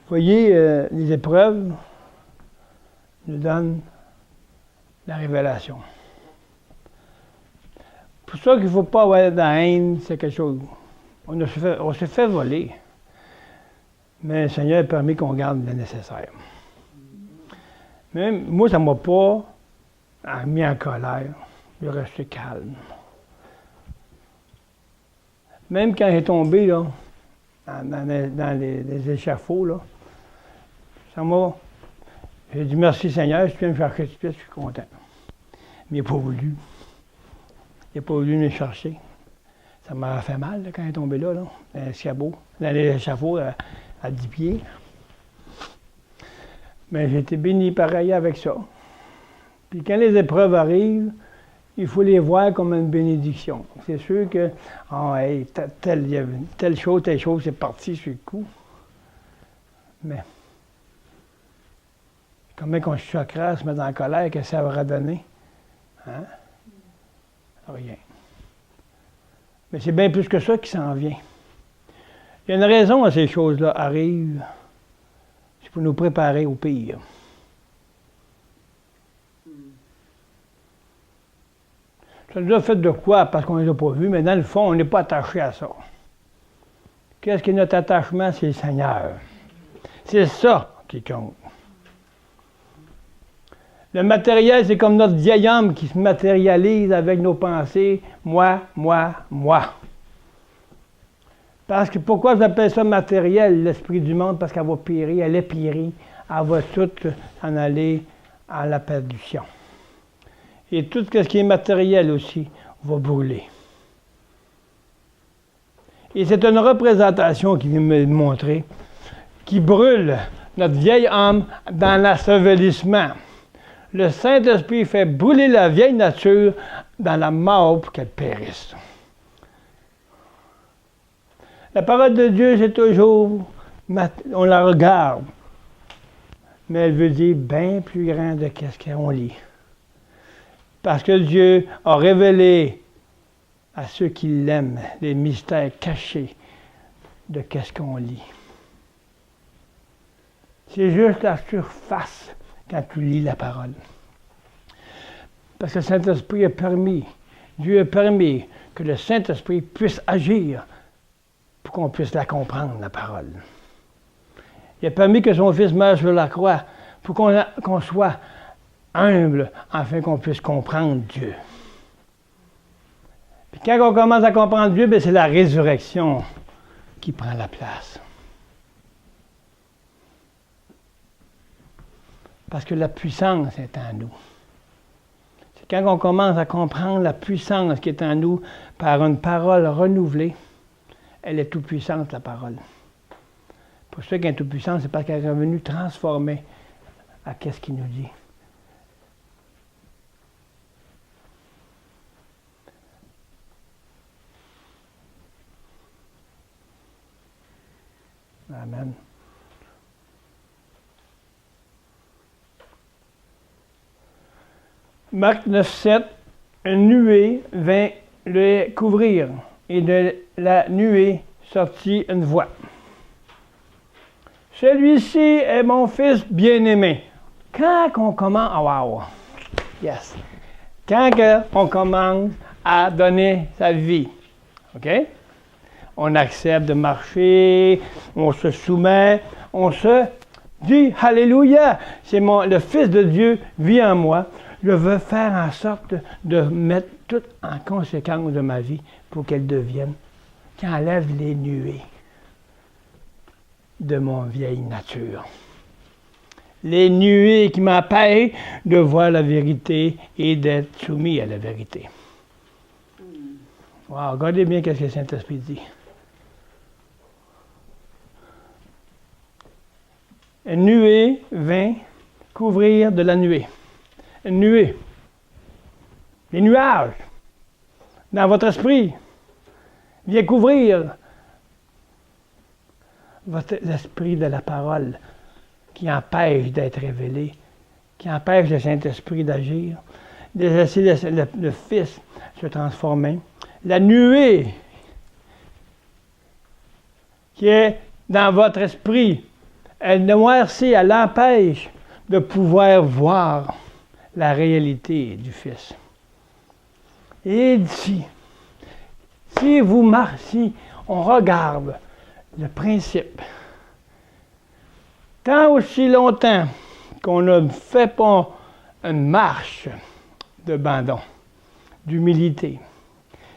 Voyez, les épreuves nous donnent la révélation. Pour ça qu'il ne faut pas avoir de la haine, c'est quelque chose. On se fait voler. Mais le Seigneur a permis qu'on garde le nécessaire. Mais moi, ça ne m'a pas mis en colère. Je restais calme. Même quand j'ai tombé là, dans les échafauds, là, ça m'a. J'ai dit merci Seigneur, si tu viens me chercher tout de suite, je suis content. Mais il n'a pas voulu. Il n'a pas voulu me chercher. Ça m'a fait mal là, quand il est tombé là, dans l'escabeau, dans l'échafaud à 10 pieds. Mais j'ai été béni pareil avec ça. Puis quand les épreuves arrivent, il faut les voir comme une bénédiction. C'est sûr que, hey, telle chose, c'est parti sur le coup. Mais, comment qu'on se choquerait à se mettre en colère, que ça aura donné? Hein? Rien. Mais c'est bien plus que ça qui s'en vient. Il y a une raison à ces choses-là arrivent. C'est pour nous préparer au pire. Ça nous a fait de quoi? Parce qu'on ne les a pas vus, mais dans le fond, on n'est pas attaché à ça. Qu'est-ce qui est notre attachement? C'est le Seigneur. C'est ça qui compte. Le matériel, c'est comme notre vieil homme qui se matérialise avec nos pensées. Moi. Parce que pourquoi j'appelle ça matériel, l'esprit du monde? Parce qu'elle va périr, elle est périe. Elle va toute en aller à la perdition. Et tout ce qui est matériel aussi va brûler. Et c'est une représentation qui vient me montrer qui brûle notre vieil homme dans l'ensevelissement. Le Saint-Esprit fait brûler la vieille nature dans la mort pour qu'elle périsse. La parole de Dieu, c'est toujours, on la regarde, mais elle veut dire bien plus grand de ce qu'on lit. Parce que Dieu a révélé à ceux qui l'aiment les mystères cachés de ce qu'on lit. C'est juste la surface quand tu lis la parole. Parce que le Saint-Esprit a permis, Dieu a permis que le Saint-Esprit puisse agir pour qu'on puisse la comprendre, la parole. Il a permis que son Fils meure sur la croix pour qu'on soit humble afin qu'on puisse comprendre Dieu. Puis quand on commence à comprendre Dieu, bien, c'est la résurrection qui prend la place. Parce que la puissance est en nous. C'est quand on commence à comprendre la puissance qui est en nous par une parole renouvelée, elle est toute puissante, la parole. Pour ceux qui est toute puissante, c'est parce qu'elle est revenue transformer à ce qu'il nous dit. Amen. Marc 9,7, une nuée vint le couvrir, et de la nuée sortit une voix. Celui-ci est mon fils bien-aimé. Quand on commence, wow, yes. Quand on commence à donner sa vie, OK? On accepte de marcher, on se soumet, on se dit Alléluia, le Fils de Dieu vit en moi. Je veux faire en sorte de mettre tout en conséquence de ma vie pour qu'elle devienne, qui enlève les nuées de mon vieille nature. Les nuées qui m'empêchent de voir la vérité et d'être soumis à la vérité. Wow, regardez bien ce que le Saint-Esprit dit. Une nuée vint couvrir de la nuée. Une nuée. Les nuages, dans votre esprit, viennent couvrir votre esprit de la parole qui empêche d'être révélé, qui empêche le Saint-Esprit d'agir, de laisser le Fils se transformer. La nuée qui est dans votre esprit, Elle noircit, elle l'empêche de pouvoir voir la réalité du Fils. Et ici, si on regarde le principe, tant aussi longtemps qu'on ne fait pas une marche d'abandon, d'humilité,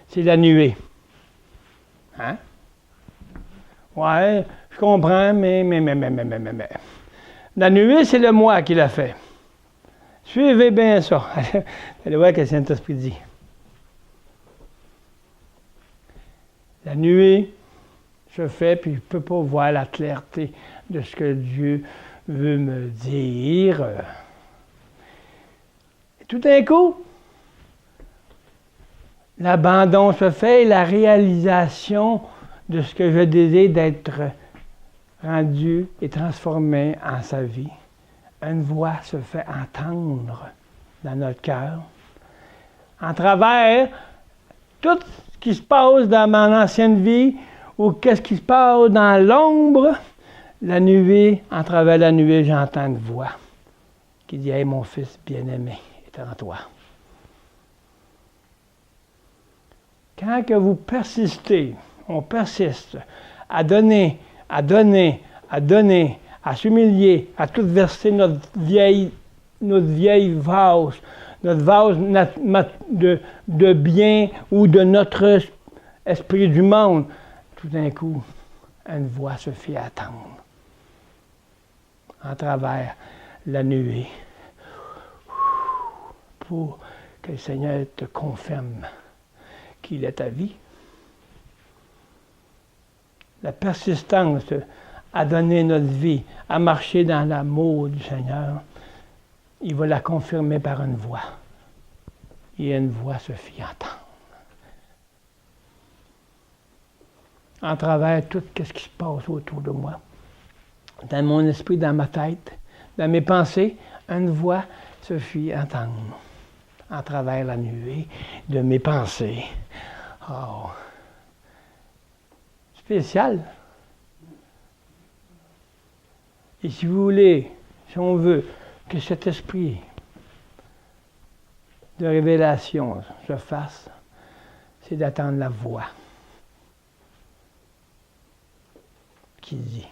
c'est la nuée. Hein? Ouais, je comprends, mais. La nuée, c'est le moi qui l'a fait. Suivez bien ça. Allez voir ce que le Saint-Esprit dit. La nuée se fait, puis je ne peux pas voir la clarté de ce que Dieu veut me dire. Et tout d'un coup, l'abandon se fait et la réalisation de ce que je désire d'être rendu et transformé en sa vie. Une voix se fait entendre dans notre cœur. En travers tout ce qui se passe dans mon ancienne vie ou qu'est-ce qui se passe dans l'ombre, la nuée, en travers la nuée, j'entends une voix qui dit « Hey, mon fils bien-aimé est en toi. » Quand que vous persistez, on persiste à donner, à s'humilier, à tout verser notre vieille vase, notre vase de bien ou de notre esprit du monde, tout d'un coup, une voix se fait attendre en travers la nuée pour que le Seigneur te confirme qu'il est ta vie. La persistance à donner notre vie, à marcher dans l'amour du Seigneur, il va la confirmer par une voix. Et une voix se fit entendre. En travers tout ce qui se passe autour de moi, dans mon esprit, dans ma tête, dans mes pensées, une voix se fit entendre. En travers la nuée de mes pensées. Oh! Spécial. Et si vous voulez, si on veut que cet esprit de révélation se fasse, c'est d'attendre la voix qui dit.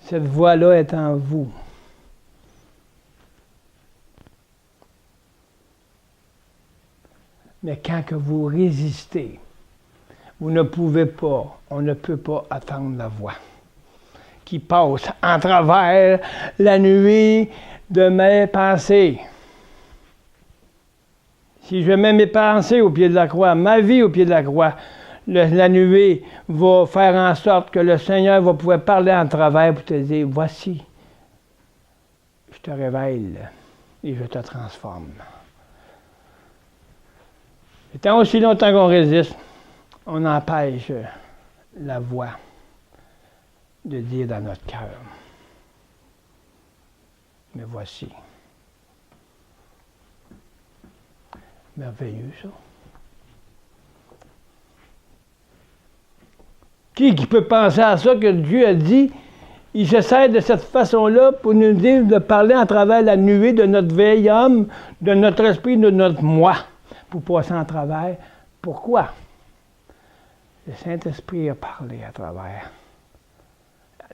Cette voix-là est en vous. Mais quand que vous résistez, vous ne pouvez pas, on ne peut pas attendre la voix qui passe en travers la nuée de mes pensées. Si je mets mes pensées au pied de la croix, ma vie au pied de la croix, la nuée va faire en sorte que le Seigneur va pouvoir parler en travers pour te dire, voici, je te révèle et je te transforme. Et tant aussi longtemps qu'on résiste, on empêche la voix de dire dans notre cœur, mais voici. Merveilleux, ça. Qui peut penser à ça que Dieu a dit, il se sert de cette façon-là pour nous dire de parler à travers la nuée de notre vieil homme, de notre esprit, de notre moi, pour passer en travers. Pourquoi? Le Saint-Esprit a parlé à travers.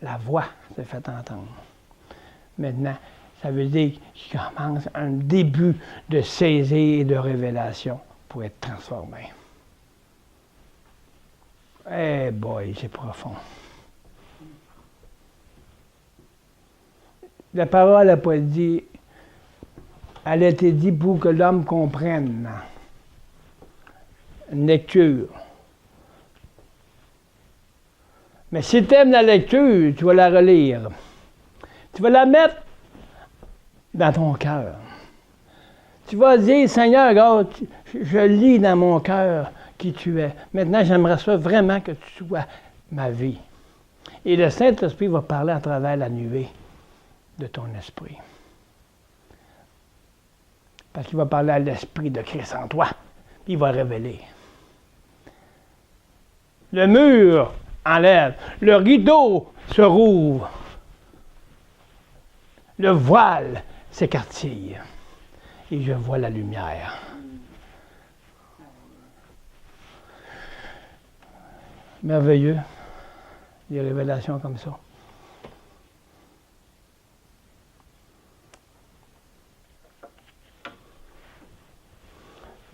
La voix s'est fait entendre. Maintenant, ça veut dire qu'il commence un début de saisie et de révélation pour être transformé. Eh boy, c'est profond. La parole n'a pas dit, elle a été dit pour que l'homme comprenne. Une lecture. Mais si tu aimes la lecture, tu vas la relire. Tu vas la mettre dans ton cœur. Tu vas dire, Seigneur, regarde, je lis dans mon cœur qui tu es. Maintenant, j'aimerais ça vraiment que tu sois ma vie. Et le Saint-Esprit va parler à travers la nuée de ton esprit. Parce qu'il va parler à l'Esprit de Christ en toi. il va révéler. Le mur enlève, le rideau se rouvre, le voile s'écartille et je vois la lumière. Merveilleux, des révélations comme ça.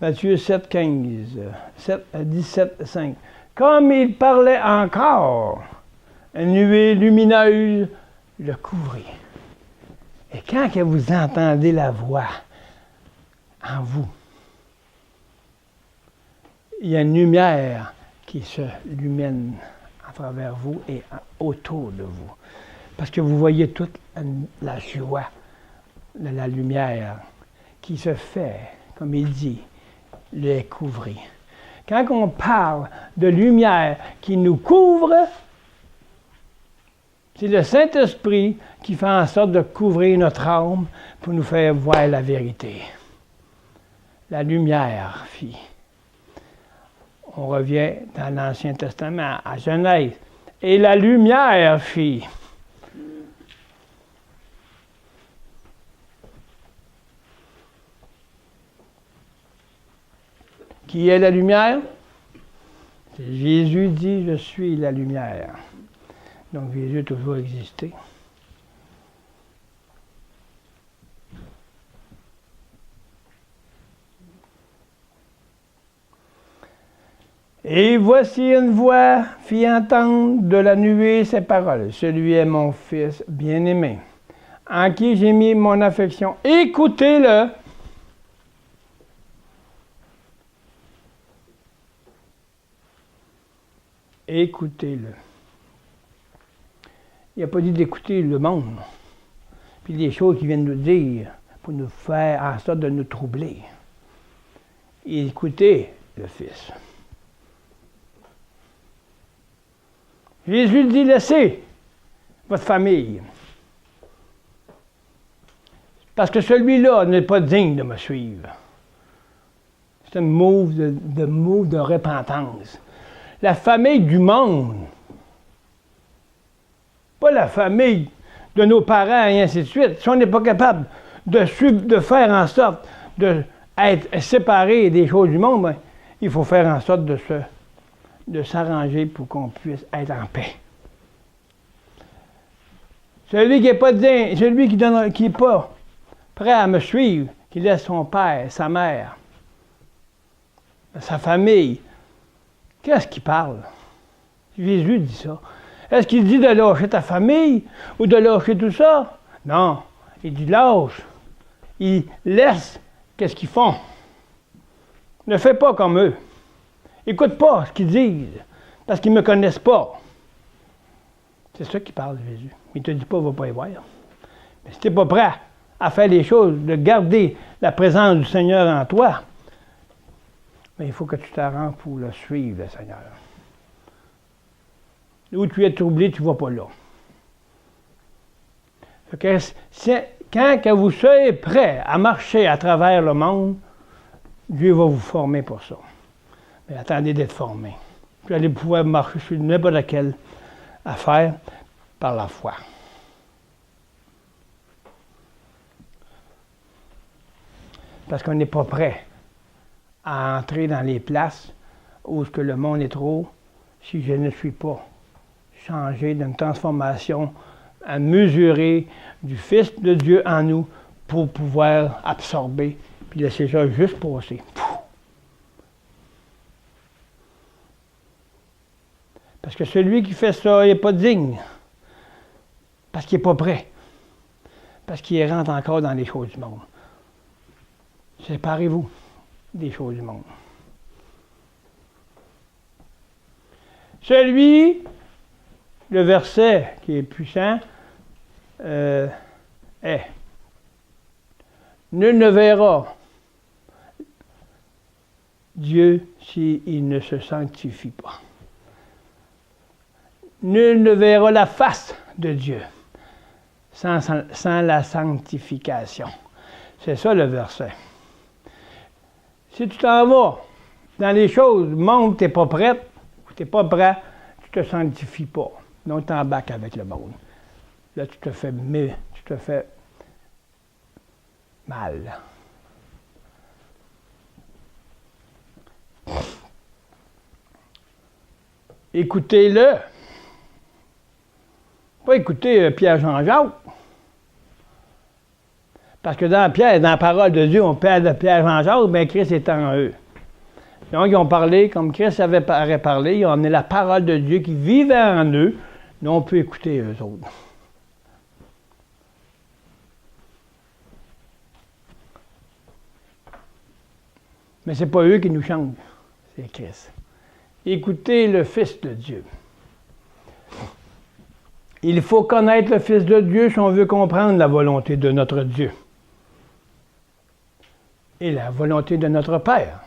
Matthieu 7, 15, 17, 5. Comme il parlait encore, une nuée lumineuse le couvrit. Et quand que vous entendez la voix en vous, il y a une lumière qui se illumine à travers vous et autour de vous. Parce que vous voyez toute la joie de la lumière qui se fait, comme il dit, les couvrir. Quand on parle de lumière qui nous couvre, c'est le Saint-Esprit qui fait en sorte de couvrir notre âme pour nous faire voir la vérité. La lumière, fille. On revient dans l'Ancien Testament, à Genèse. Et la lumière, fille. Qui est la lumière? Jésus dit, je suis la lumière. Donc Jésus a toujours existé. Et voici une voix fit entendre de la nuée ces paroles. Celui est mon Fils bien-aimé, en qui j'ai mis mon affection. Écoutez-le. Écoutez-le. Il n'a pas dit d'écouter le monde, puis des choses qu'il vient de nous dire pour nous faire en sorte de nous troubler. Écoutez le Fils. Jésus dit, laissez votre famille. Parce que celui-là n'est pas digne de me suivre. C'est un move de repentance. La famille du monde. Pas la famille de nos parents et ainsi de suite. Si on n'est pas capable de faire en sorte d'être séparés des choses du monde, ben, il faut faire en sorte de s'arranger pour qu'on puisse être en paix. Celui qui n'est pas digne, celui qui n'est pas prêt à me suivre, qui laisse son père, sa mère, sa famille, qu'est-ce qu'il parle? Jésus dit ça. Est-ce qu'il dit de lâcher ta famille ou de lâcher tout ça? Non. Il dit lâche. Il laisse qu'est-ce qu'ils font. Ne fais pas comme eux. Écoute pas ce qu'ils disent, parce qu'ils ne me connaissent pas. C'est ça qu'il parle de Jésus. Il ne te dit pas, va pas y voir. Mais si tu n'es pas prêt à faire les choses, de garder la présence du Seigneur en toi, mais il faut que tu t'arranges pour le suivre, le Seigneur. Où tu es troublé, tu ne vas pas là. Quand que vous soyez prêt à marcher à travers le monde, Dieu va vous former pour ça. Mais attendez d'être formé. Vous allez pouvoir marcher sur n'importe quelle affaire par la foi. Parce qu'on n'est pas prêt à entrer dans les places où que le monde est trop si je ne suis pas changé d'une transformation à mesurer du Fils de Dieu en nous pour pouvoir absorber puis laisser ça juste passer. Parce que celui qui fait ça, il n'est pas digne. Parce qu'il n'est pas prêt. Parce qu'il rentre encore dans les choses du monde. Séparez-vous des choses du monde. Celui, le verset qui est puissant, est nul ne verra Dieu s'il ne se sanctifie pas. Nul ne verra la face de Dieu sans la sanctification. C'est ça le verset. Si tu t'en vas dans les choses montrent que tu n'es pas prête, ou tu n'es pas prêt, tu ne te sanctifies pas. Donc, tu embarques avec le monde. Là, tu te fais mal. Écoutez-le. Pas écouter Pierre-Jean-Jacques. Parce que dans la parole de Dieu, on parle de Pierre-Jean-Jacques, bien Christ est en eux. Donc, ils ont parlé, comme Christ avait parlé, ils ont amené la parole de Dieu qui vivait en eux. Nous, on peut écouter eux autres. Mais ce n'est pas eux qui nous changent, c'est Christ. Écoutez le Fils de Dieu. Il faut connaître le Fils de Dieu si on veut comprendre la volonté de notre Dieu et la volonté de notre Père.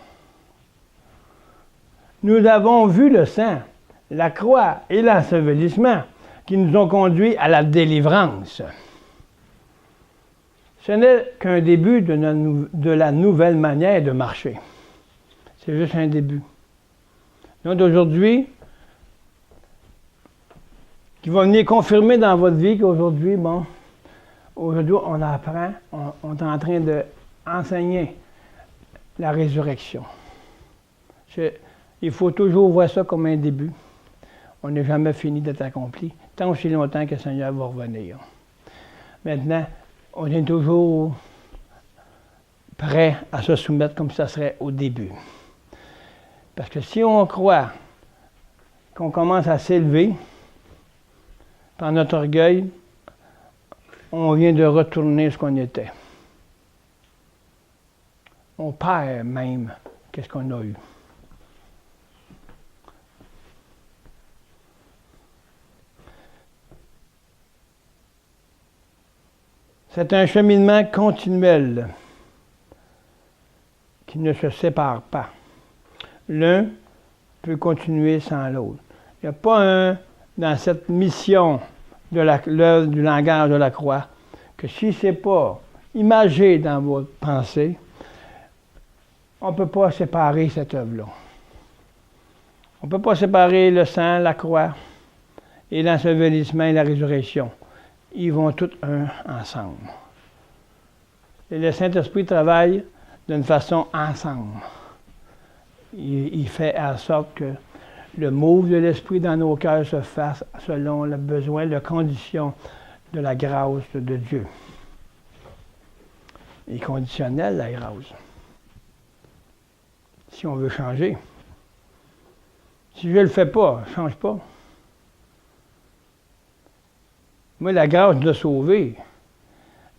Nous avons vu le sang, la croix et l'ensevelissement qui nous ont conduits à la délivrance. Ce n'est qu'un début de la nouvelle manière de marcher. C'est juste un début. Donc aujourd'hui, qui va venir confirmer dans votre vie qu'aujourd'hui, aujourd'hui on apprend, on est en train d'enseigner la résurrection. Il faut toujours voir ça comme un début. On n'est jamais fini d'être accompli, tant aussi longtemps que le Seigneur va revenir. Maintenant, on est toujours prêt à se soumettre comme ça serait au début. Parce que si on croit qu'on commence à s'élever par notre orgueil, on vient de retourner ce qu'on était. On perd même qu'est-ce qu'on a eu. C'est un cheminement continuel qui ne se sépare pas. L'un peut continuer sans l'autre. Il n'y a pas dans cette mission de l'œuvre du langage de la croix que si ce n'est pas imagé dans votre pensée, on ne peut pas séparer cette œuvre-là. On ne peut pas séparer le sang, la croix et l'ensevelissement et la résurrection. Ils vont tous un ensemble. Et le Saint-Esprit travaille d'une façon ensemble. Il fait en sorte que le move de l'Esprit dans nos cœurs se fasse selon le besoin, les conditions de la grâce de Dieu. Il est conditionnel, la grâce. Si on veut changer. Si je ne le fais pas, je ne change pas. Moi, la grâce nous a sauvés.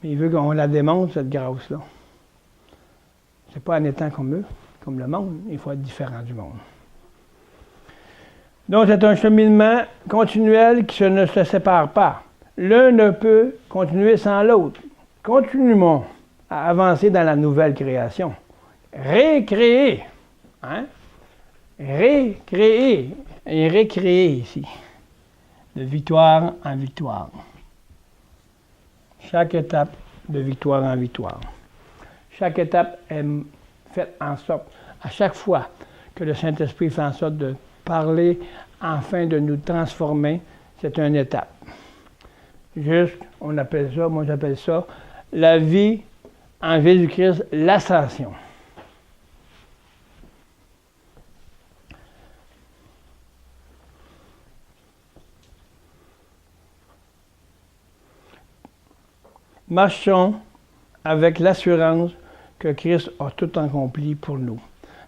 Mais il veut qu'on la démontre, cette grâce-là. C'est pas en étant comme eux, comme le monde. Il faut être différent du monde. Donc, c'est un cheminement continuel qui ne se sépare pas. L'un ne peut continuer sans l'autre. Continuons à avancer dans la nouvelle création. Récréer. Hein? Récréer. Et récréer ici. De victoire en victoire. Chaque étape de victoire en victoire. Chaque étape est faite en sorte, à chaque fois que le Saint-Esprit fait en sorte de parler afin de nous transformer, c'est une étape. Juste, on appelle ça, moi j'appelle ça, la vie en Jésus-Christ, l'ascension. Marchons avec l'assurance que Christ a tout accompli pour nous.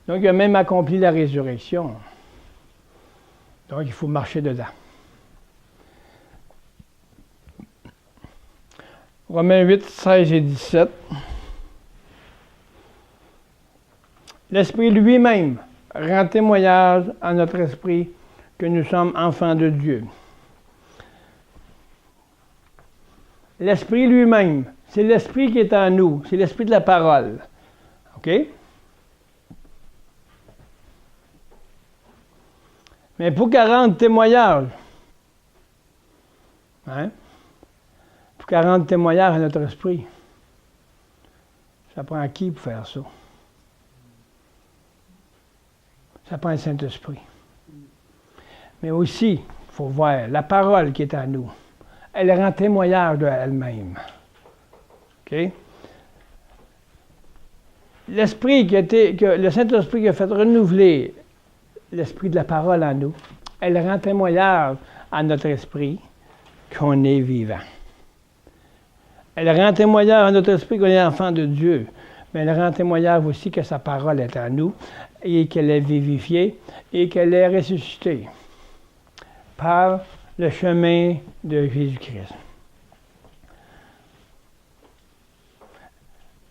Donc, il a même accompli la résurrection. Donc, il faut marcher dedans. Romains 8, 16 et 17. L'Esprit lui-même rend témoignage à notre esprit que nous sommes enfants de Dieu. L'Esprit lui-même, c'est l'Esprit qui est en nous, c'est l'Esprit de la parole. OK? Mais pour qu'elle rende témoignage, pour qu'elle rende témoignage à notre esprit, ça prend qui pour faire ça? Ça prend le Saint-Esprit. Mais aussi, il faut voir, la parole qui est en nous, elle rend témoignage d'elle-même. OK? L'Esprit le Saint-Esprit qui a fait renouveler l'Esprit de la parole en nous, elle rend témoignage à notre esprit qu'on est vivant. Elle rend témoignage à notre esprit qu'on est enfant de Dieu, mais elle rend témoignage aussi que sa parole est en nous et qu'elle est vivifiée et qu'elle est ressuscitée par le chemin de Jésus-Christ.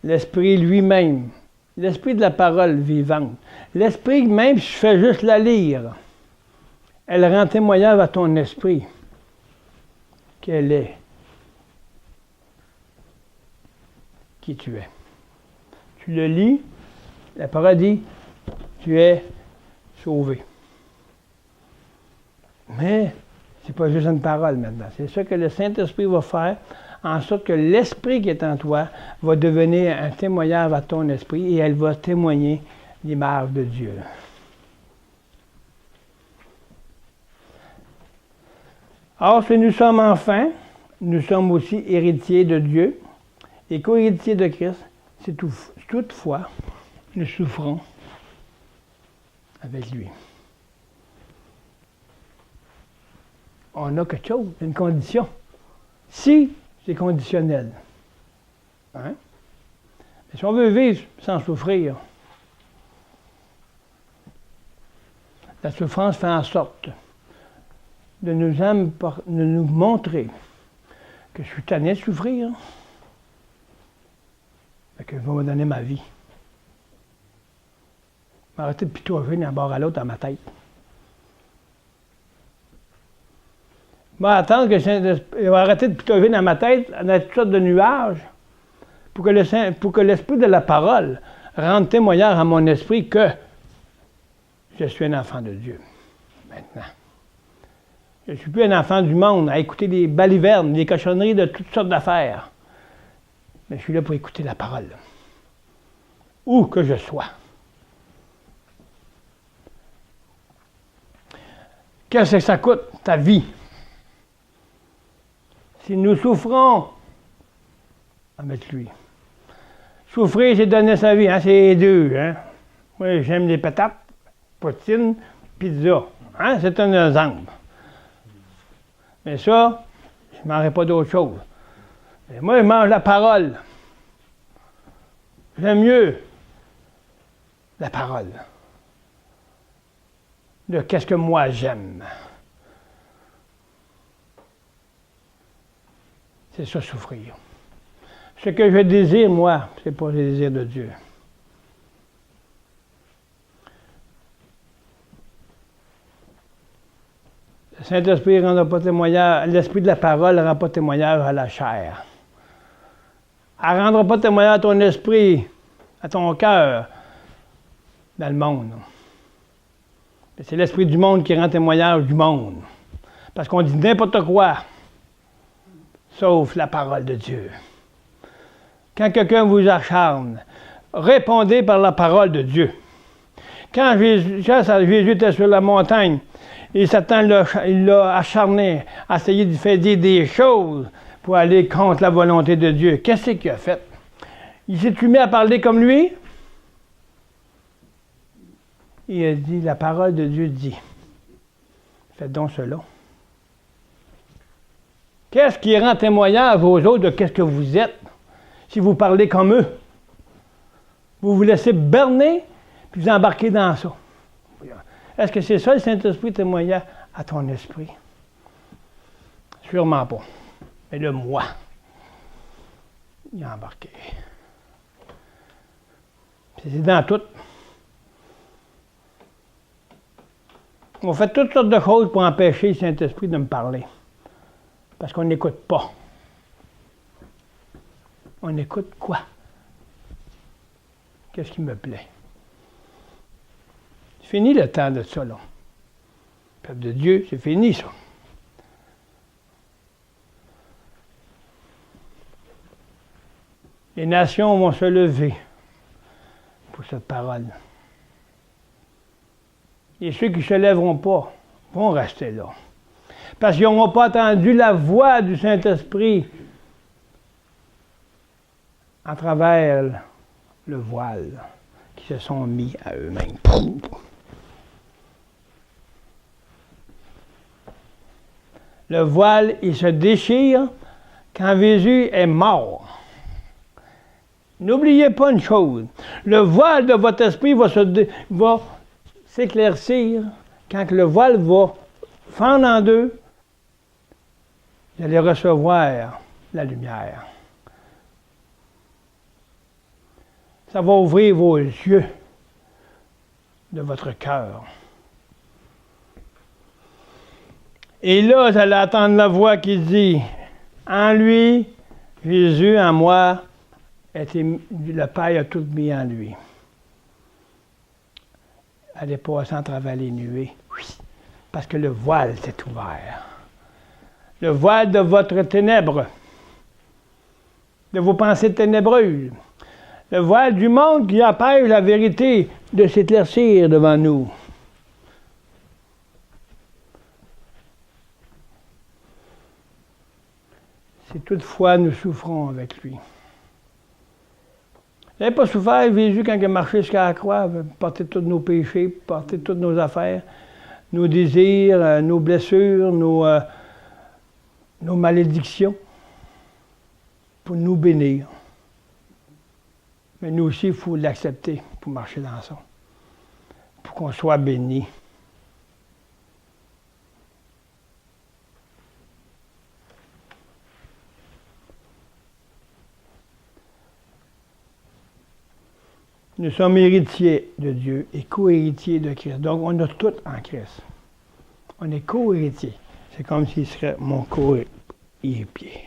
L'Esprit lui-même, l'Esprit de la parole vivante, l'Esprit même, si je fais juste la lire, elle rend témoignage à ton esprit qu'elle est qui tu es. Tu le lis, la parole dit, tu es sauvé. Mais ce n'est pas juste une parole maintenant. C'est ça que le Saint-Esprit va faire, en sorte que l'Esprit qui est en toi va devenir un témoignage à ton esprit et elle va témoigner l'image de Dieu. Or, si nous sommes enfants, nous sommes aussi héritiers de Dieu et co-héritiers de Christ. C'est toutefois, nous souffrons avec lui. On a quelque chose, une condition. Si, c'est conditionnel. Hein? Mais si on veut vivre sans souffrir, la souffrance fait en sorte de nous montrer que je suis tanné de souffrir, et que je vais me donner ma vie. Je vais arrêter de pitouger d'un bord à l'autre dans ma tête. Je vais attendre que je vais arrêter de pitouger dans ma tête dans toutes sortes de nuages pour que l'Esprit de la parole rende témoignage à mon esprit que je suis un enfant de Dieu. Maintenant. Je ne suis plus un enfant du monde à écouter des balivernes, des cochonneries de toutes sortes d'affaires. Mais je suis là pour écouter la parole. Où que je sois. Qu'est-ce que ça coûte, ta vie? Si nous souffrons avec lui. Souffrir, c'est donner sa vie, hein? C'est les deux. Hein? Moi, j'aime les patates, poutine, pizza. Hein? C'est un exemple. Mais ça, je ne mangerai pas d'autre chose. Mais moi, je mange la parole. J'aime mieux la parole. De qu'est-ce que moi j'aime. C'est ça, souffrir. Ce que je désire, moi, c'est pas le désir de Dieu. Le Saint-Esprit ne rendra pas témoignage, l'Esprit de la parole ne rend pas témoignage à la chair. Elle ne rendra pas témoignage à ton esprit, à ton cœur, dans le monde. C'est l'Esprit du monde qui rend témoignage du monde. Parce qu'on dit n'importe quoi, sauf la parole de Dieu. Quand quelqu'un vous acharne, répondez par la parole de Dieu. Quand Jésus était sur la montagne, et Satan l'a acharné à essayer de faire dire des choses pour aller contre la volonté de Dieu. Qu'est-ce qu'il a fait? Il s'est mis à parler comme lui? Il a dit, la parole de Dieu dit, faites donc cela. Qu'est-ce qui rend témoignage aux autres de qu'est-ce que vous êtes si vous parlez comme eux? Vous vous laissez berner, puis vous embarquez dans ça. Est-ce que c'est ça le Saint-Esprit témoignant à ton esprit? Sûrement pas. Mais le moi, il a embarqué. C'est dans tout. On fait toutes sortes de choses pour empêcher le Saint-Esprit de me parler. Parce qu'on n'écoute pas. On écoute quoi? Qu'est-ce qui me plaît? C'est fini le temps de ça, là. Le peuple de Dieu, c'est fini, ça. Les nations vont se lever pour cette parole. Et ceux qui ne se lèveront pas vont rester là. Parce qu'ils n'auront pas entendu la voix du Saint-Esprit à travers le voile qui se sont mis à eux-mêmes. Le voile, il se déchire quand Jésus est mort. N'oubliez pas une chose, le voile de votre esprit va s'éclaircir quand le voile va fendre en deux. Vous allez recevoir la lumière. Ça va ouvrir vos yeux de votre cœur. Et là, vous allez entendre la voix qui dit, en lui, Jésus, en moi, le Père a tout mis en lui. Allez passer en travers les nuées, parce que le voile s'est ouvert. Le voile de votre ténèbre, de vos pensées ténébreuses. Le voile du monde qui empêche la vérité de s'éclaircir devant nous. Si toutefois nous souffrons avec lui. Vous n'avez pas souffert, Jésus, quand il a marché jusqu'à la croix, porter tous nos péchés, porter toutes nos affaires, nos désirs, nos blessures, nos malédictions, pour nous bénir. Mais nous aussi, il faut l'accepter pour marcher dans ça, pour qu'on soit béni. Nous sommes héritiers de Dieu et co-héritiers de Christ. Donc, on a tout en Christ. On est co-héritiers. C'est comme s'il serait mon co-héritier.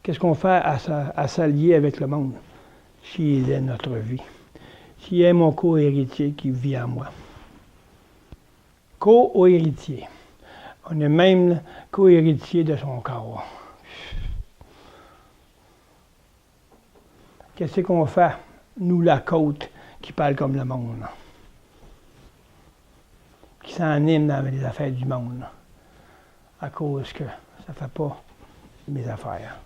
Qu'est-ce qu'on fait à s'allier avec le monde s'il est notre vie? S'il est mon co-héritier qui vit en moi. Co-héritier. On est même co-héritier de son corps. Qu'est-ce qu'on fait? Nous, la côte, qui parle comme le monde, qui s'anime dans les affaires du monde, à cause que ça ne fait pas mes affaires.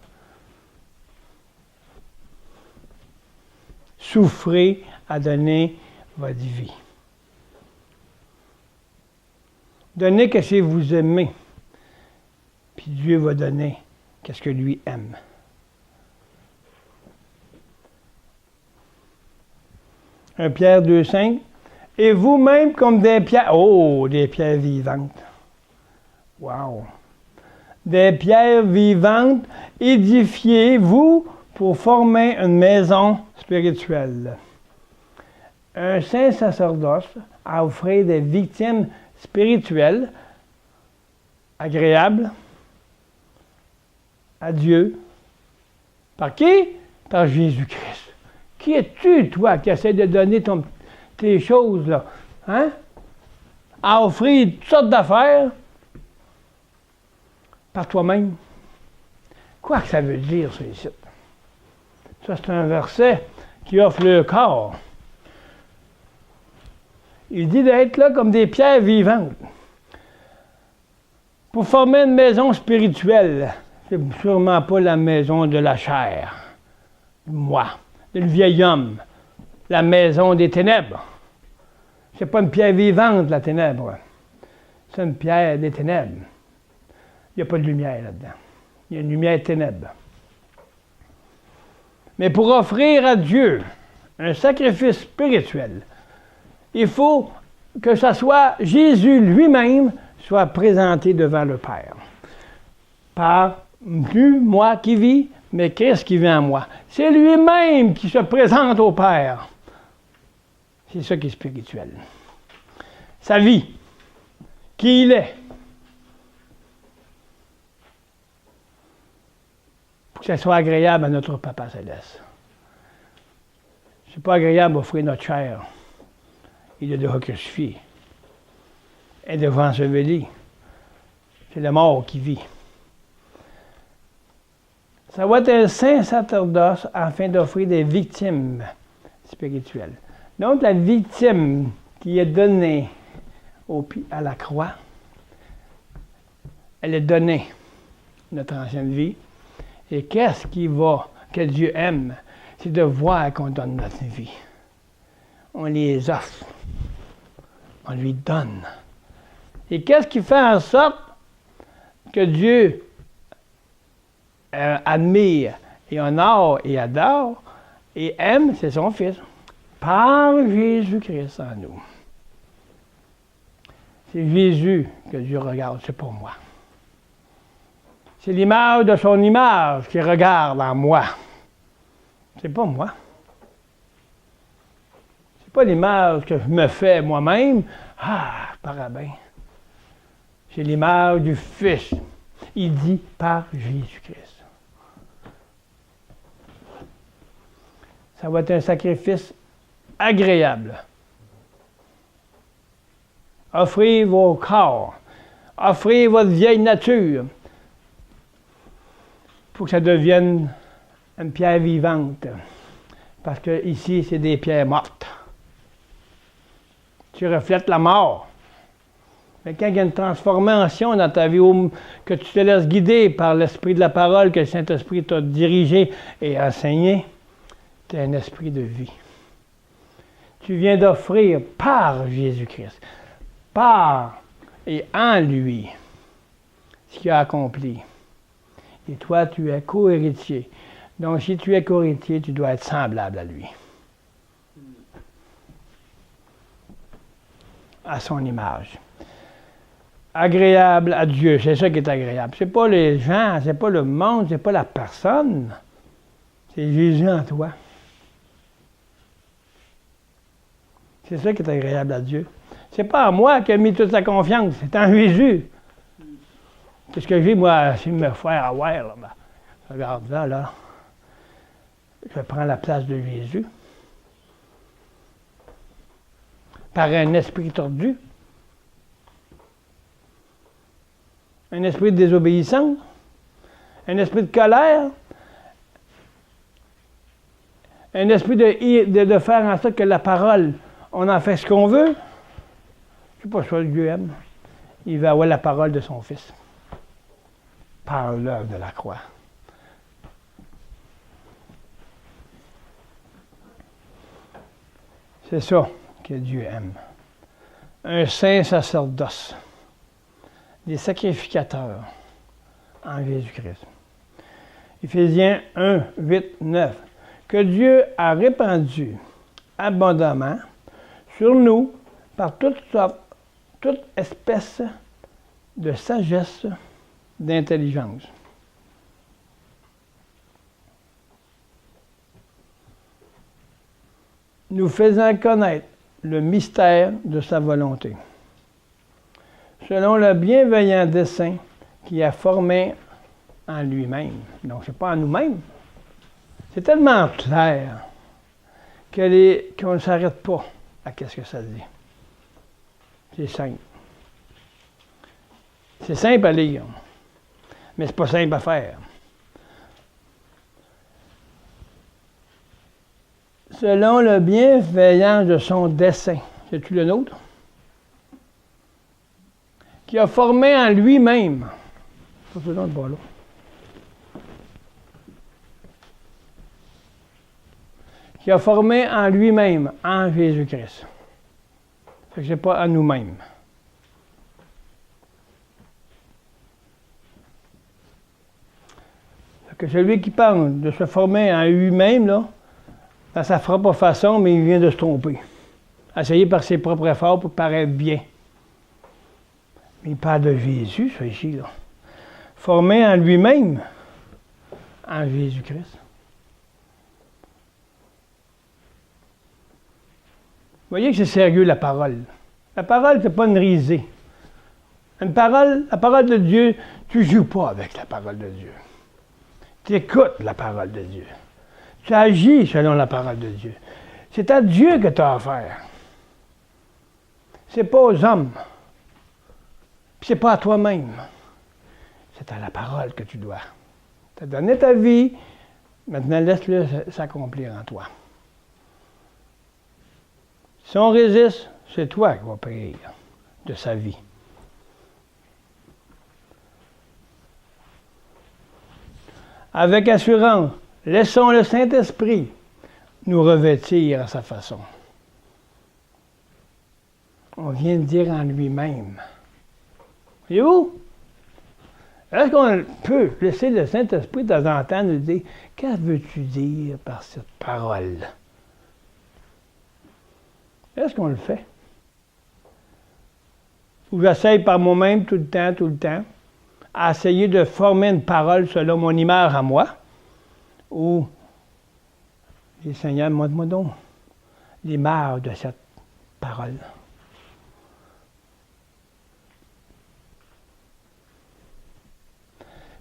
Souffrez à donner votre vie. Donnez ce que vous aimez, puis Dieu va donner ce que lui aime. 1 Pierre 2,5. Et vous-même comme des pierres. Oh, des pierres vivantes. Wow! Des pierres vivantes, édifiez-vous pour former une maison spirituelle. Un saint sacerdoce a offert des victimes spirituelles agréables à Dieu. Par qui? Par Jésus-Christ. Qui es-tu, toi, qui essaie de donner tes choses, là? Hein? À offrir toutes sortes d'affaires par toi-même. Quoi que ça veut dire, ça, ici? Ça, c'est un verset qui offre le corps. Il dit d'être là comme des pierres vivantes pour former une maison spirituelle. C'est sûrement pas la maison de la chair. Moi. Le vieil homme, la maison des ténèbres. C'est pas une pierre vivante, la ténèbre. C'est une pierre des ténèbres. Il n'y a pas de lumière là-dedans. Il y a une lumière ténèbres. Mais pour offrir à Dieu un sacrifice spirituel, il faut que ce soit Jésus lui-même soit présenté devant le Père. Par plus moi qui vis, mais qu'est-ce qui vit en moi? C'est lui-même qui se présente au Père. C'est ça qui est spirituel. Sa vie, qui il est. Pour que ça soit agréable à notre Papa Céleste. C'est pas agréable d'offrir notre chair. Il est déjà crucifié. Elle est déjà enseveli. C'est la mort qui vit. Ça va être un saint sacerdoce afin d'offrir des victimes spirituelles. Donc, la victime qui est donnée à la croix, elle est donnée, notre ancienne vie. Et qu'est-ce que Dieu aime? C'est de voir qu'on donne notre vie. On les offre. On lui donne. Et qu'est-ce qui fait en sorte que Dieu admire et honore et adore et aime, c'est son Fils, par Jésus-Christ en nous. C'est Jésus que Dieu regarde, c'est pas moi. C'est l'image de son image qu'il regarde en moi. C'est pas moi. C'est pas l'image que je me fais moi-même. Ah, parabéns. C'est l'image du Fils. Il dit par Jésus-Christ. Ça va être un sacrifice agréable. Offrez vos corps. Offrez votre vieille nature pour que ça devienne une pierre vivante. Parce que ici, c'est des pierres mortes. Tu reflètes la mort. Mais quand il y a une transformation dans ta vie, que tu te laisses guider par l'esprit de la parole que le Saint-Esprit t'a dirigé et enseigné, tu as un esprit de vie. Tu viens d'offrir par Jésus-Christ, par et en lui, ce qu'il a accompli. Et toi, tu es co-héritier. Donc, si tu es co-héritier, tu dois être semblable à lui. À son image. Agréable à Dieu, c'est ça qui est agréable. C'est pas les gens, c'est pas le monde, c'est pas la personne. C'est Jésus en toi. C'est ça qui est agréable à Dieu. C'est pas à moi qui a mis toute sa confiance, c'est en Jésus. Qu'est-ce que j'ai, moi, si me faire avoir, là, ben, regarde là, je prends la place de Jésus. Par un esprit tordu. Un esprit de désobéissance. Un esprit de colère. Un esprit de faire en sorte que la parole, on en fait ce qu'on veut. C'est pas ça que Dieu aime. Il veut avoir la parole de son Fils. Par l'œuvre de la croix. C'est ça que Dieu aime. Un saint sacerdoce. Des sacrificateurs en Jésus-Christ. Éphésiens 1, 8, 9. Que Dieu a répandu abondamment sur nous par toute espèce de sagesse, d'intelligence. Nous faisant connaître le mystère de sa volonté, selon le bienveillant dessein qu'il a formé en lui-même. Donc, ce n'est pas en nous-mêmes. C'est tellement clair qu'on ne s'arrête pas à ce que ça dit. C'est simple. C'est simple à lire, mais c'est pas simple à faire. Selon le bienveillant de son dessein, c'est-tu le nôtre? Qui a formé en lui-même. Ça, c'est dans le bas là. Qui a formé en lui-même, en Jésus-Christ. Fait que c'est pas à nous-mêmes. Fait que celui qui pense de se former en lui-même, là, dans sa propre façon, mais il vient de se tromper. Essayer par ses propres efforts pour paraître bien. Mais il parle de Jésus, ça ici, là. Formé en lui-même, en Jésus-Christ. Vous voyez que c'est sérieux, la parole. La parole, c'est pas une risée. La parole de Dieu, tu ne joues pas avec la parole de Dieu. Tu écoutes la parole de Dieu. Tu agis selon la parole de Dieu. C'est à Dieu que tu as affaire. C'est pas aux hommes. Puis c'est pas à toi-même. C'est à la parole que tu dois. Tu as donné ta vie, maintenant laisse-le s'accomplir en toi. Si on résiste, c'est toi qui vas périr de sa vie. Avec assurance, laissons le Saint-Esprit nous revêtir à sa façon. On vient de dire en lui-même. Voyez-vous? Est-ce qu'on peut laisser le Saint-Esprit de temps en temps nous dire « Que veux-tu dire par cette parole? » Est-ce qu'on le fait? Ou j'essaye par moi-même tout le temps, à essayer de former une parole selon mon image à moi, ou « Seigneur, montre-moi donc l'image de cette parole. »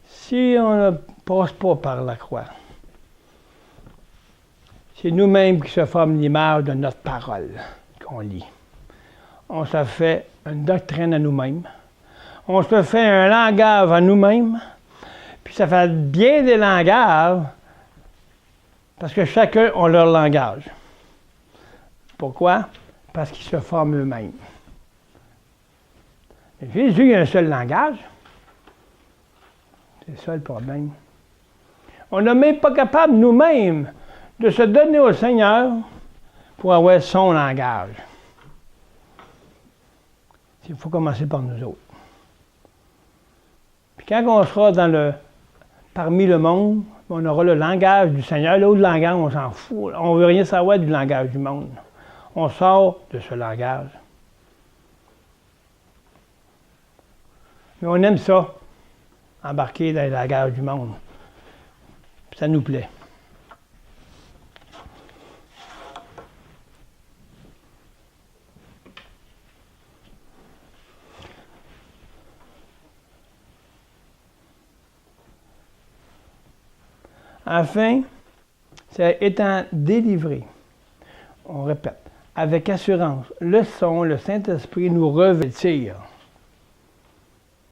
Si on ne passe pas par la croix, c'est nous-mêmes qui se forment l'image de notre parole qu'on lit. On se fait une doctrine à nous-mêmes. On se fait un langage à nous-mêmes. Puis ça fait bien des langages parce que chacun a leur langage. Pourquoi? Parce qu'ils se forment eux-mêmes. Mais Jésus, il a un seul langage. C'est ça le problème. On n'est même pas capable nous-mêmes de se donner au Seigneur pour avoir son langage. Il faut commencer par nous autres. Puis quand on sera parmi le monde, on aura le langage du Seigneur. L'autre langage, on s'en fout. On ne veut rien savoir du langage du monde. On sort de ce langage. Mais on aime ça, embarquer dans le langage du monde. Puis ça nous plaît. Enfin, c'est étant délivré, on répète, avec assurance, laissons le Saint-Esprit nous revêtir